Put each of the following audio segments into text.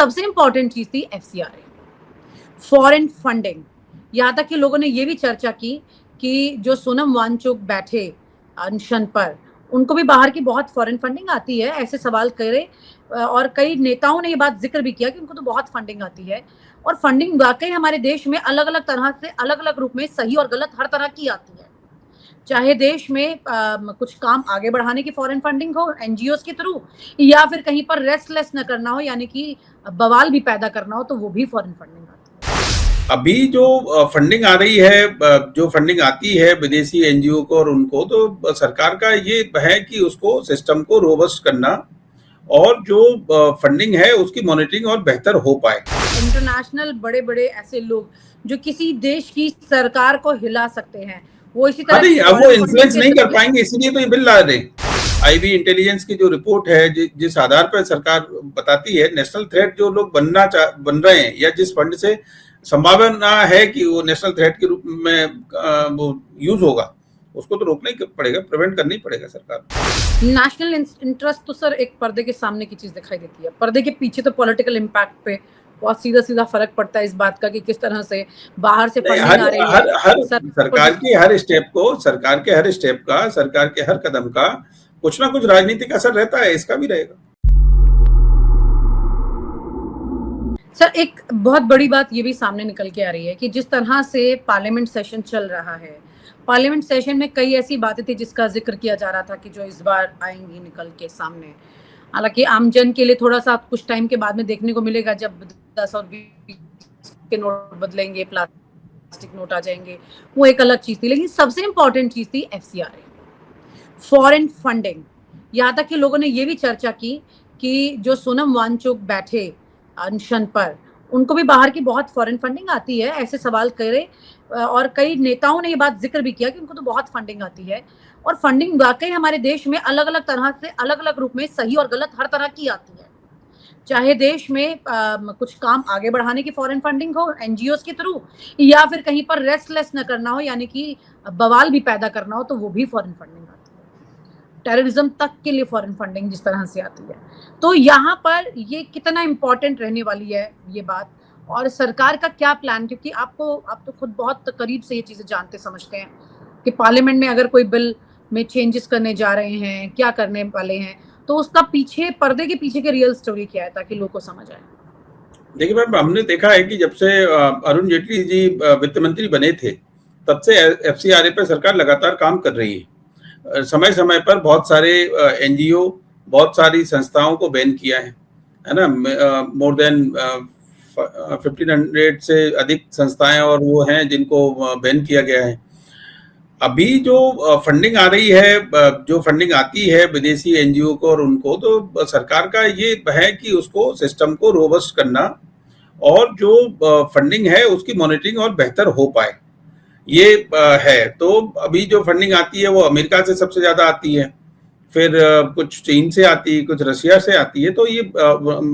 सबसे इंपॉर्टेंट चीज थी एफसीआरए, फॉरेन फंडिंग। यहाँ तक कि लोगों ने ये भी चर्चा की कि जो सोनम वांगचुक बैठे अनशन पर, उनको भी बाहर की बहुत फॉरेन फंडिंग आती है, ऐसे सवाल करे। और कई नेताओं ने ये बात जिक्र भी किया कि उनको तो बहुत फंडिंग आती है, और फंडिंग वाकई हमारे देश में अलग अलग तरह से, अलग अलग रूप में, सही और गलत हर तरह की आती है। चाहे देश में कुछ काम आगे बढ़ाने की फॉरेन फंडिंग हो एनजीओस के थ्रू, या फिर कहीं पर रेस्टलेस न करना हो, यानी कि बवाल भी पैदा करना हो, तो वो भी फॉरेन फंडिंग आती है। अभी जो फंडिंग आ रही है, जो फंडिंग आती है विदेशी एनजीओ को और उनको, तो सरकार का ये है कि उसको सिस्टम को रोबस्ट करना और जो फंडिंग है उसकी मॉनिटरिंग और बेहतर हो पाए। इंटरनेशनल बड़े बड़े ऐसे लोग जो किसी देश की सरकार को हिला सकते हैं, वो इसी तरह नहीं, अब वो इन्फ्लुएंस नहीं कर पाएंगे, इसलिए तो ये बिल ला रहे हैं। आईबी इंटेलिजेंस की जो रिपोर्ट है, जिस आधार पर सरकार बताती है नेशनल थ्रेट जो लोग बन रहे हैं, या जिस फंड से संभावना है कि वो नेशनल थ्रेट के रूप में वो यूज होगा, उसको तो रोकना ही पड़ेगा, प्रिवेंट करना ही पड़ेगा सरकार। नेशनल इंटरेस्ट तो सर एक पर्दे के सामने की चीज दिखाई देती है, पर्दे के पीछे तो पॉलिटिकल इम्पैक्ट पे बहुत सीधा सीधा फर्क पड़ता है इस बात का कि किस तरह से बाहर से फंडिंग आ रही है। सरकार के हर स्टेप को, सरकार के हर स्टेप का, सरकार के हर कदम का कुछ ना कुछ राजनीतिक असर रहता है, इसका भी रहेगा। सर एक बहुत बड़ी बात ये भी सामने निकल के आ रही है कि जिस तरह से पार्लियामेंट सेशन चल रहा है, पार्लियामेंट सेशन में कई ऐसी बातें थी जिसका जिक्र किया जा रहा था कि जो इस बार आएंगी निकल के सामने। हालांकि आमजन के लिए थोड़ा सा कुछ टाइम के बाद में देखने को मिलेगा, जब 10 और 20 के नोट बदलेंगे, प्लास्टिक नोट आ जाएंगे, वो एक अलग चीज थी। लेकिन सबसे इंपॉर्टेंट चीज थी एफसीआरए, फॉरेन फंडिंग। यहाँ तक कि लोगों ने ये भी चर्चा की कि जो सोनम वांगचुक बैठे अनशन पर, उनको भी बाहर की बहुत फॉरेन फंडिंग आती है, ऐसे सवाल करे। और कई नेताओं ने ये बात जिक्र भी किया कि उनको तो बहुत फंडिंग आती है, और फंडिंग वाकई हमारे देश में अलग अलग तरह से, अलग अलग रूप में, सही और गलत हर तरह की आती है। चाहे देश में कुछ काम आगे बढ़ाने की फॉरेन फंडिंग हो एनजीओस के थ्रू, या फिर कहीं पर रेस्टलेस न करना हो, यानी कि बवाल भी पैदा करना हो, तो वो भी फॉरेन फंडिंग आती है। टेररिज्म तक के लिए फॉरेन फंडिंग जिस तरह से आती है, तो यहाँ पर ये कितना इम्पोर्टेंट रहने वाली है ये बात, और सरकार का क्या प्लान, क्योंकि आप तो खुद बहुत करीब से ये चीजें जानते समझते हैं कि पार्लियामेंट में अगर कोई बिल में चेंजेस करने जा रहे हैं, क्या करने वाले हैं, तो उसका पीछे, पर्दे के पीछे की रियल स्टोरी क्या है, ताकि लोग को समझ आए। देखिए मैम, हमने देखा है कि जब से अरुण जेटली जी वित्त मंत्री बने थे, तब से एफसीआरए पे सरकार लगातार काम कर रही है। समय समय पर बहुत सारे एनजीओ, बहुत सारी संस्थाओं को बैन किया है ना। मोर देन 1500 से अधिक संस्थाएं और वो हैं जिनको बैन किया गया है। अभी जो फंडिंग आ रही है, जो फंडिंग आती है विदेशी एनजीओ को और उनको, तो सरकार का ये है कि उसको सिस्टम को रोबस्ट करना और जो फंडिंग है उसकी मॉनिटरिंग और बेहतर हो पाए, ये है। तो अभी जो फंडिंग आती है वो अमेरिका से सबसे ज्यादा आती है, फिर कुछ चीन से आती है, कुछ रशिया से आती है, तो ये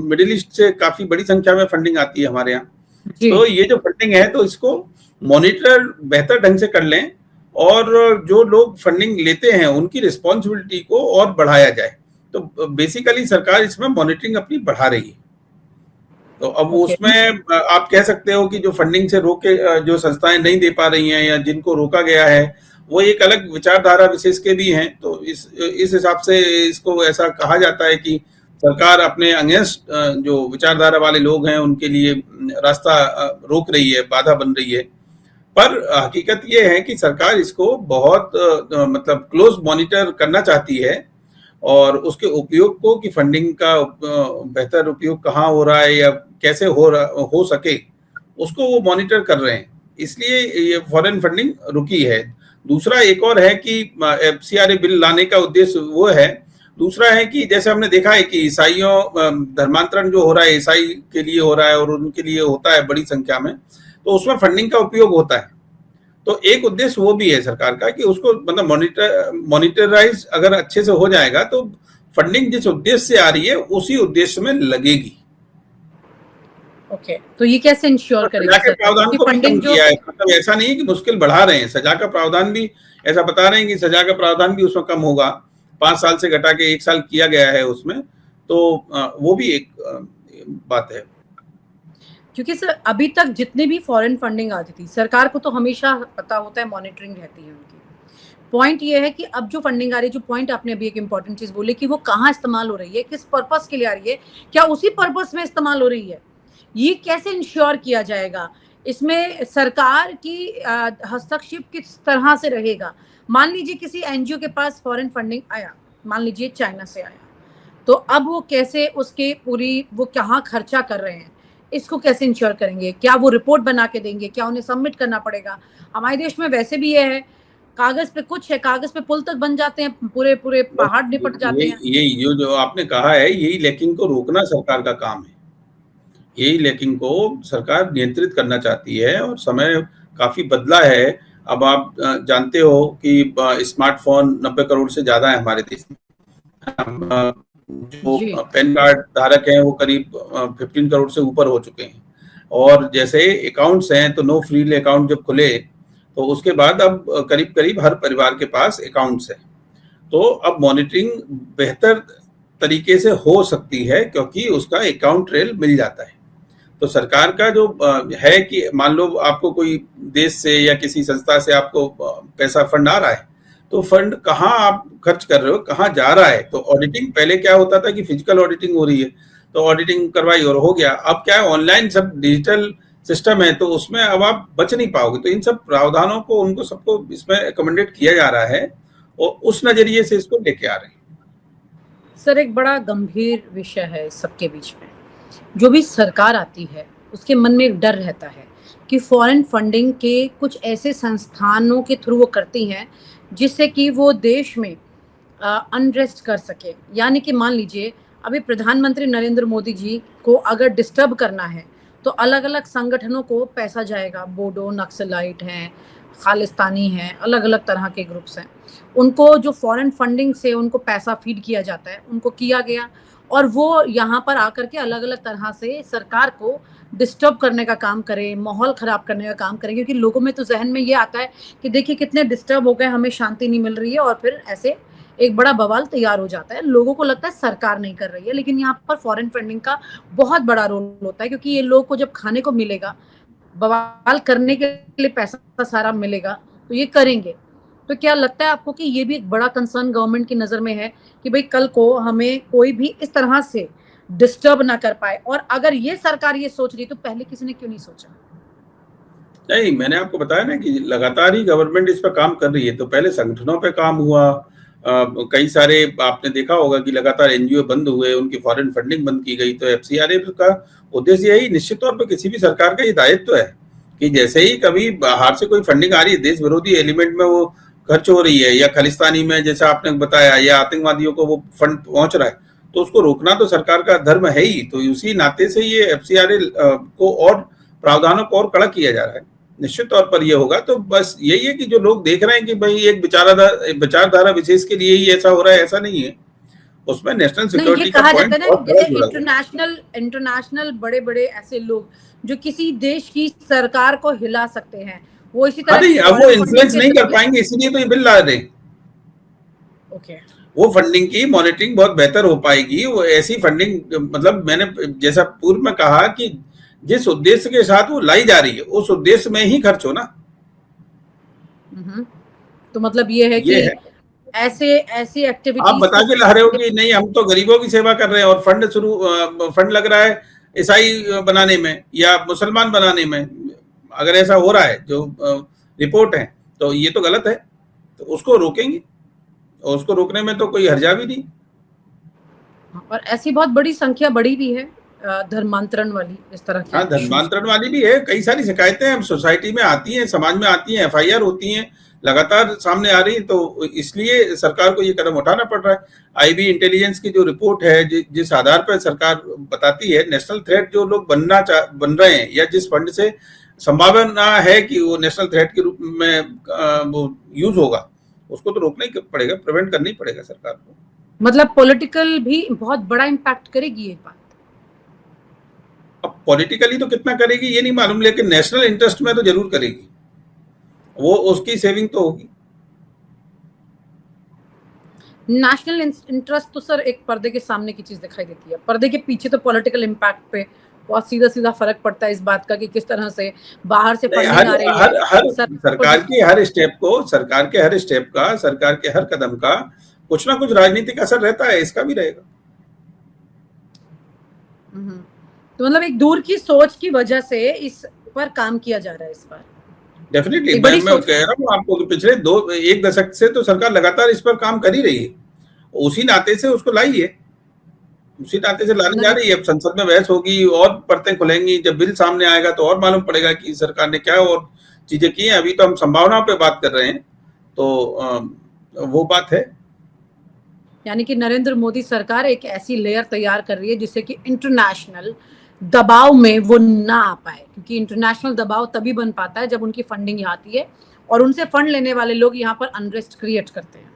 मिडिल ईस्ट से काफी बड़ी संख्या में फंडिंग आती है हमारे यहाँ। तो ये जो फंडिंग है, तो इसको मॉनिटर बेहतर ढंग से कर लें, और जो लोग फंडिंग लेते हैं उनकी रिस्पॉन्सिबिलिटी को और बढ़ाया जाए। तो बेसिकली सरकार इसमें मॉनिटरिंग अपनी बढ़ा रही है। तो अब उसमें आप कह सकते हो कि जो फंडिंग से रोके, जो संस्थाएं नहीं दे पा रही हैं या जिनको रोका गया है, वो एक अलग विचारधारा विशेष के भी हैं। तो इस हिसाब से इसको ऐसा कहा जाता है कि सरकार अपने अगेंस्ट जो विचारधारा वाले लोग हैं उनके लिए रास्ता रोक रही है, बाधा बन रही है। पर हकीकत ये है कि सरकार इसको बहुत मतलब क्लोज मॉनिटर करना चाहती है, और उसके उपयोग को, कि फंडिंग का बेहतर उपयोग कहाँ हो रहा है या कैसे हो सके, उसको वो मॉनिटर कर रहे हैं। इसलिए ये फॉरेन फंडिंग रुकी है। दूसरा एक और है कि एफसीआरए बिल लाने का उद्देश्य वो है। दूसरा है कि जैसे हमने देखा है कि ईसाइयों धर्मांतरण जो हो रहा है, ईसाई के लिए हो रहा है और उनके लिए होता है बड़ी संख्या में, तो उसमें फंडिंग का उपयोग होता है। तो एक उद्देश्य वो भी है सरकार का कि उसको मतलब मॉनिटराइज अगर अच्छे से हो जाएगा तो फंडिंग जिस उद्देश्य से आ रही है उसी उद्देश्य में लगेगी। ओके, तो ये कैसे इंश्योर करेंगे सर? प्रावधान को फंडिंग किया है, मतलब ऐसा नहीं है कि मुश्किल बढ़ा रहे हैं। सजा का प्रावधान भी ऐसा बता रहे हैं कि सजा का प्रावधान भी उसमें कम होगा, 5 साल से घटा के 1 साल किया गया है उसमें। तो वो भी एक बात है। क्योंकि सर अभी तक जितनी भी फॉरेन फंडिंग आती थी, सरकार को तो हमेशा पता होता है, मॉनिटरिंग रहती है उनकी। पॉइंट ये है कि अब जो फंडिंग आ रही है, जो पॉइंट आपने अभी एक इंपॉर्टेंट चीज बोली कि वो कहाँ इस्तेमाल हो रही है, किस पर्पस के लिए आ रही है, क्या उसी पर्पस में इस्तेमाल हो रही है, ये कैसे इंश्योर किया जाएगा, इसमें सरकार की हस्तक्षेप किस तरह से रहेगा। मान लीजिए किसी एनजीओ के पास फॉरेन फंडिंग आया, मान लीजिए चाइना से आया, तो अब वो कैसे उसके पूरी वो कहाँ खर्चा कर रहे हैं, इसको कैसे इंश्योर करेंगे, क्या वो रिपोर्ट बना के देंगे, क्या उन्हें सबमिट करना पड़ेगा। हमारे देश में वैसे भी ये है, कागज पे कुछ है, कागज पे पुल तक बन जाते हैं, पूरे पूरे पहाड़ निपट जाते हैं। यही जो आपने कहा है, यही लैकिंग को रोकना सरकार का काम है। यही लैकिंग को सरकार नियंत्रित करना चाहती है और समय काफी बदला है। अब आप जानते हो कि स्मार्टफोन 90 करोड़ से ज्यादा है हमारे देश में। जो जी पैन कार्ड धारक हैं वो करीब 15 करोड़ से ऊपर हो चुके हैं। और जैसे अकाउंट्स हैं, तो नो फ्रीली अकाउंट जब खुले तो उसके बाद अब करीब करीब हर परिवार के पास अकाउंट्स है। तो अब मॉनिटरिंग बेहतर तरीके से हो सकती है क्योंकि उसका अकाउंट ट्रेल मिल जाता है। तो सरकार का जो है कि मान लो आपको कोई देश से या किसी संस्था से आपको पैसा फंड आ रहा है, तो फंड कहाँ आप खर्च कर रहे हो, कहाँ जा रहा है। तो ऑडिटिंग पहले क्या होता था कि फिजिकल ऑडिटिंग हो रही है, तो ऑडिटिंग करवाई और हो गया। अब क्या है, ऑनलाइन सब डिजिटल सिस्टम है, तो उसमें अब आप बच नहीं पाओगे। तो इन सब प्रावधानों को उनको सबको इसमें अकोमोडेट किया जा रहा है और उस नजरिए से इसको लेके आ रहे हैं। सर, एक बड़ा गंभीर विषय है इस सबके बीच में। जो भी सरकार आती है उसके मन में एक डर रहता है कि फॉरेन फंडिंग के कुछ ऐसे संस्थानों के थ्रू वो करती हैं जिससे कि वो देश में अनरेस्ट कर सके। यानी कि मान लीजिए अभी प्रधानमंत्री नरेंद्र मोदी जी को अगर डिस्टर्ब करना है तो अलग अलग संगठनों को पैसा जाएगा, बोडो नक्सलाइट हैं, खालिस्तानी हैं, अलग अलग तरह के ग्रुप्स हैं, उनको जो फॉरेन फंडिंग से उनको पैसा फीड किया जाता है, उनको किया गया और वो यहाँ पर आकर के अलग अलग तरह से सरकार को डिस्टर्ब करने का काम करे, माहौल खराब करने का काम करे। क्योंकि लोगों में तो जहन में ये आता है कि देखिए कितने डिस्टर्ब हो गए, हमें शांति नहीं मिल रही है, और फिर ऐसे एक बड़ा बवाल तैयार हो जाता है। लोगों को लगता है सरकार नहीं कर रही है, लेकिन यहाँ पर फॉरेन फंडिंग का बहुत बड़ा रोल होता है, क्योंकि ये लोग को जब खाने को मिलेगा, बवाल करने के लिए पैसा सारा मिलेगा, तो ये करेंगे। तो क्या लगता है आपको कि ये भी एक बड़ा कंसर्न गवर्नमेंट की नजर में है कि भाई कल को हमें कोई भी इस तरह से डिस्टर्ब ना कर पाए, और अगर ये सरकार ये सोच रही तो पहले किसी ने क्यों नहीं सोचा? नहीं, मैंने आपको बताया ना कि लगातार ही गवर्नमेंट इस पर काम कर रही है। तो पहले संगठनों पे काम हुआ, कई सारे आपने देखा होगा कि लगातार एनजीओ बंद हुए, उनकी फॉरेन फंडिंग बंद की गई। तो एफसीआरए का उद्देश्य यही, निश्चित तौर पर किसी भी सरकार का ये दायित्व है कि जैसे ही कभी बाहर से कोई फंडिंग आ रही है, देश विरोधी एलिमेंट में वो खर्च हो रही है, या खालिस्तानी में जैसा आपने बताया, या आतंकवादियों को वो फंड पहुंच रहा है, तो उसको रोकना तो सरकार का धर्म है ही। तो उसी नाते से ये एफसीआरए को और प्रावधानों को और कड़ा किया जा रहा है। निश्चित तौर पर ये होगा। तो बस यही है कि जो लोग देख रहे हैं कि भाई एक विचारधारा विशेष के लिए ही ऐसा हो रहा है, ऐसा नहीं है। उसमें नेशनल नहीं, ये सिक्योरिटी का कहा पॉइंट जाता है ना, बहुत बड़ा जैसे जुड़ा हुआ है। इंटरनेशनल बड़े बड़े ऐसे लोग जो किसी देश की सरकार को हिला सकते हैं, वो इसी हाँ तरह नहीं, अब वो फॉरेन फंडिंग इन्फ्लुएंस के नहीं कर जरिए। पाएंगे, इसीलिए तो ये बिल ला रहे हैं। ओके। वो फंडिंग की मॉनिटरिंग बहुत बेहतर हो पाएगी। वो ऐसी फंडिंग, मतलब मैंने जैसा पूर्व में कहा कि जिस उद्देश्य के साथ वो लाई जा रही है उस उद्देश्य में ही खर्च हो ना। तो मतलब ये है ये कि है। ऐसे ऐसी आप एक्टिविटीज बता को के ला रहे हो कि नहीं, हम तो गरीबों की सेवा कर रहे हैं और फंड लग रहा है ईसाई बनाने में या मुसलमान बनाने में। अगर ऐसा हो रहा है जो रिपोर्ट है, तो ये तो गलत है। तो उसको रोकेंगे, और उसको रोकने में तो कोई हर्जा भी नहीं। और ऐसी बहुत बड़ी संख्या बढ़ी भी है धर्मांतरण वाली, इस तरह के हाँ, इश्यूज। धर्मांतरण वाली भी है। कई सारी शिकायतें हम सोसाइटी में आती हैं, समाज में आती हैं, एफआईआर होती हैं, लगातार सामने आ रही है। तो इसलिए सरकार को ये कदम उठाना पड़ रहा है। आईबी इंटेलिजेंस की जो रिपोर्ट है, जिस आधार पर सरकार बताती है नेशनल थ्रेट जो लोग बन रहे हैं, या जिस फंड से संभावना है कि वो नेशनल थ्रेट के रूप में वो यूज होगा, उसको तो रोकना ही पड़ेगा, प्रिवेंट करना ही पड़ेगा सरकार को। मतलब पॉलिटिकल भी बहुत बड़ा इम्पैक्ट करेगी ये बात। अब पॉलिटिकली तो कितना करेगी ये नहीं मालूम, लेकिन नेशनल इंटरेस्ट में तो जरूर करेगी। वो उसकी सेविंग तो होगी। नेशनल इंटरेस्ट तो सर एक पर्दे के सामने की चीज दिखाई देती है, पर्दे के पीछे तो पॉलिटिकल इम्पैक्ट पे बहुत सीधा-सीधा फ़र्क पड़ता है इस बात का कि किस तरह से बाहर से नहीं, फंडिंग आ रही है। हर सरकार को सरकार के हर स्टेप को, सरकार के हर स्टेप का, सरकार के हर कदम का कुछ ना कुछ राजनीतिक असर रहता है, इसका भी रहेगा। तो मतलब एक दूर की सोच की वजह से इस पर काम किया जा रहा है इस बार। डेफिनेटली एक मैं बड़ी मैं सोच कह रहा हूँ आपको कि पिछले एक दशक से तो सरकार लगातार इस पर काम कर ही रही है। उसी नाते से उसको लाई है, उसी नाते से लाने जा मतलब रही है। अब संसद में बहस होगी और परतें खुलेंगी, जब बिल सामने आएगा तो और मालूम पड़ेगा कि सरकार ने क्या और चीजें की हैं। अभी तो हम संभावनाओं पे बात कर रहे हैं, तो वो बात है। यानी कि नरेंद्र मोदी सरकार एक ऐसी लेयर तैयार कर रही है जिससे कि इंटरनेशनल दबाव में वो ना आ पाए, क्योंकि इंटरनेशनल दबाव तभी बन पाता है जब उनकी फंडिंग यहाँ आती है और उनसे फंड लेने वाले लोग यहाँ पर अनरेस्ट क्रिएट करते हैं।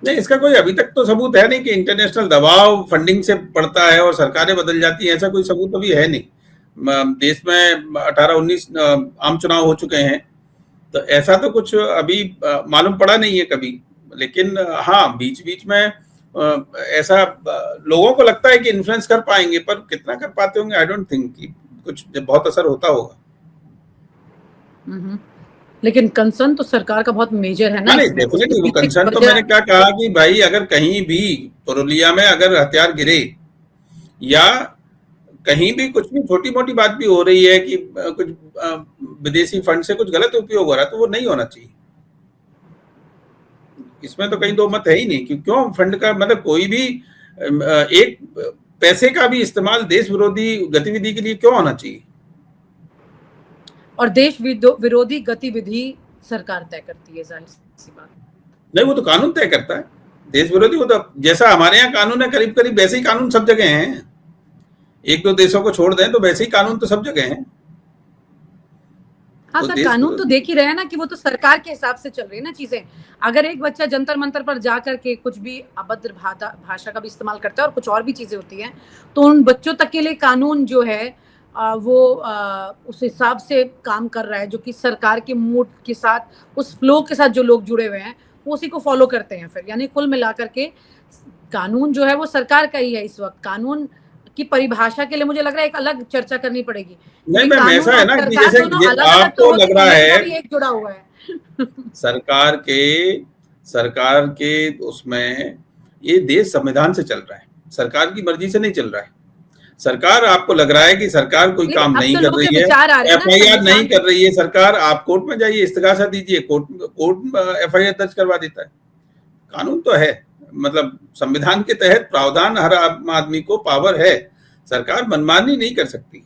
नहीं, इसका कोई अभी तक तो सबूत है नहीं कि इंटरनेशनल दबाव फंडिंग से पड़ता है और सरकारें बदल जाती हैं, ऐसा कोई सबूत अभी है नहीं। देश में 18-19 आम चुनाव हो चुके हैं, तो ऐसा तो कुछ अभी मालूम पड़ा नहीं है कभी। लेकिन हाँ, बीच-बीच में ऐसा लोगों को लगता है कि इन्फ्लुएंस कर पाएंगे, पर कितना कर पाते होंगे आई डोंट थिंक कि कुछ बहुत असर होता होगा। लेकिन कंसर्न तो सरकार का बहुत मेजर है ना नहीं, इसमें। उसके डेफिनेटली वो पीछे की कंसर्न तो वजह मैंने क्या कहा कि भाई अगर कहीं भी पुरुलिया में अगर हथियार गिरे या कहीं भी कुछ भी छोटी मोटी बात भी हो रही है कि कुछ विदेशी फंड से कुछ गलत उपयोग हो रहा है, तो वो नहीं होना चाहिए। इसमें तो कहीं दो मत है ही नहीं कि क्यों फंड का मतलब कोई भी एक पैसे का भी इस्तेमाल देश विरोधी गतिविधि के लिए क्यों होना चाहिए। और देश विरोधी गतिविधि सरकार तय करती है, जाहिर सी बात। नहीं, वो तो कानून तय करता है। देश विरोधी वो तो जैसा हमारे यहाँ कानून है करीब करीब वैसे ही कानून सब जगह हैं। एक दो देशों को छोड़ दें तो वैसे ही कानून तो सब जगह हैं। हाँ तो सर, कानून तो देख ही रहे हैं ना कि वो तो सरकार के हिसाब से चल रही है ना चीजें। अगर एक बच्चा जंतर मंतर पर जाकर के कुछ भी अभद्र भाषा का भी इस्तेमाल करता है और कुछ और भी चीजें होती हैं, तो उन बच्चों तक के लिए कानून जो है वो उस हिसाब से काम कर रहा है, जो कि सरकार के मूड के साथ, उस फ्लो के साथ जो लोग जुड़े हुए हैं वो उसी को फॉलो करते हैं फिर। यानी कुल मिलाकर के कानून जो है वो सरकार का ही है। इस वक्त कानून की परिभाषा के लिए मुझे लग रहा है एक अलग चर्चा करनी पड़ेगी। नहीं मैम, ऐसा है ना कि जैसे आपको लग रहा है एक जुड़ा हुआ है सरकार के उसमें ये देश संविधान से चल रहा है, सरकार की मर्जी से नहीं चल रहा है। सरकार आपको लग रहा है कि सरकार कोई काम नहीं कर रही है, एफआईआर नहीं कर रही है सरकार, आप कोर्ट में जाइए, इस्तिगासा दीजिए, कोर्ट एफआईआर दर्ज करवा देता है। कानून तो है, मतलब संविधान के तहत प्रावधान हर आम आदमी को पावर है। सरकार मनमानी नहीं कर सकती,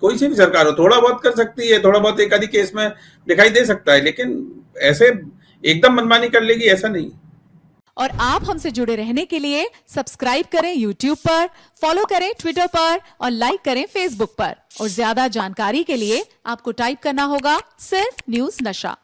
कोई सी भी सरकार हो। थोड़ा बहुत कर सकती है, थोड़ा बहुत एक आधी केस में दिखाई दे सकता है, लेकिन ऐसे एकदम मनमानी कर लेगी ऐसा नहीं। और आप हमसे जुड़े रहने के लिए सब्सक्राइब करें YouTube पर, फॉलो करें Twitter पर और लाइक करें Facebook पर। और ज्यादा जानकारी के लिए आपको टाइप करना होगा सिर्फ न्यूज़ नशा।